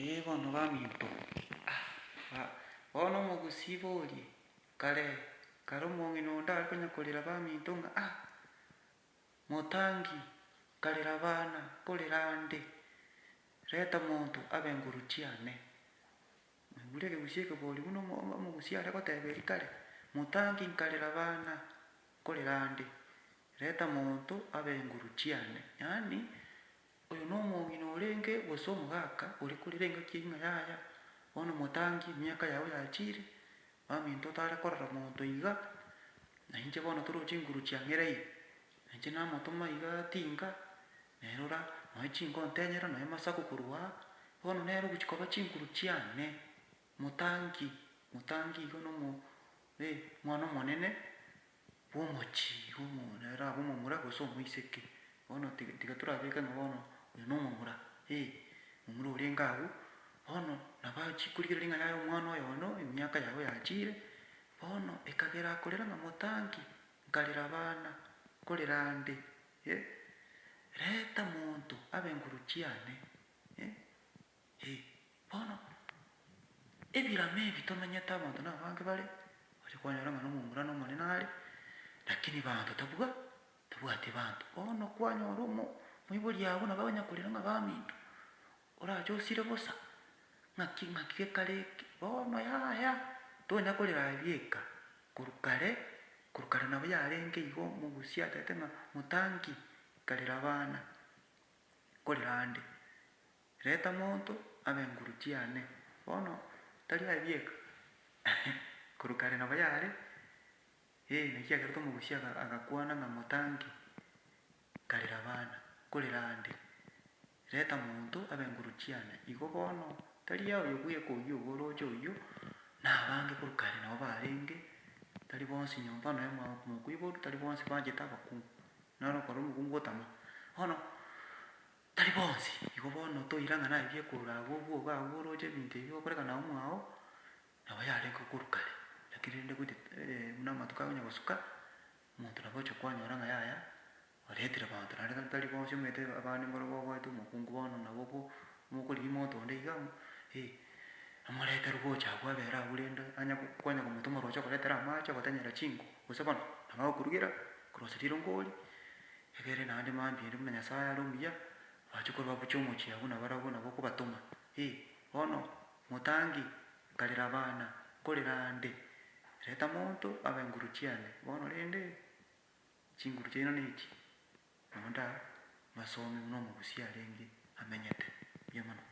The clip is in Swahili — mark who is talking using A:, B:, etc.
A: Bono baminto bono omogusi borie kare omong'ina onde are konyakorera baminto ng'a motangi karera bana korera nde reta monto abe nguru chiane. Mwigure egegusii ekebori buna omogusi are goteberia kare motangi nkarera bana korera nde reta monto abe nguru chiane. Yaani oyo na omong'ina orenge gose omogaka ore korera engaki ng'a yaya bono motangi emiaka yago yachire baminto tare korora monto iga na inche bono torochi nguru chiang'eire na inche namotoma iga tinga nerora nonye chingontenyera nonye masaku korwa bono nere ogochi koba chinguru chiane. Motangi igo na omwana omonene bwa omochie igo nere abe omomura gose omoiseke bono tiga torabeke ng'a bono oyo na omomura omomura orenge abwo bono nabo achikorigereri ng'a yaya omwana oyono emiaka yago yachire bono ekagera akorera ng'a motangi nkarera bana korera nde reta monto abe nguru chiane. Bono ebiramo ebi tomenyete abanto na abange bare kwanyora ng'a na omomura na omonene are lakini banto tabwati banto. Bono kwanyora moibori abwo nabo bagonyakorera ng'a baminto orache osire bosa ng'aki gekare eke bono yaya tonya korera aria eka korwa kare nabo yarenge igo omogusi ataete ng'a motangi nkarera bana korera nde reta monto abe nguru chiane. Bono tari aria eka korwa kare nabo yare naki kiagerete omogusi agakwana ng'a motangi nkarera bana korera nde reta monto abe nguru chiane. Igo bono tari oyo bweka oywo igo oroche oywo na abange korwa kare nabo barenge tari bonsi nyomba nonye mokoiboru tari bonsi banchete abakungu naro okorora omokungu otama bono tari bonsi. Igo bono toira ng'a naye biekorwa abwo obwoba abwo oroche ebinto ebi okorekana abwo mwago nabo yarenge korwa kare lakini rende goite buna amatuko agonya gosuka omonto nabo ocha kwanyora ng'a yaya oretire banto naende tari bonsi omanyete abande mboro bogoete omokungu bono nabo mokorigia moto onde iga amoretere gocha abwo abere abwo rende kwanya komotoma roche ogoretera amache ogotenyera chinko gose bono nabo agokorugera korosia rirongori egere naende mambia ere buna nyasaye are omuya bache korwa babuche omochie abwo nabarabwo nabo okobatoma. Bono motangi nkarera bana korera nde reta monto abe nguru chiane. Bono rende chinguru chiaino na echi naenda mbasome buna omogusi arenge amenyete. Mbuya mono.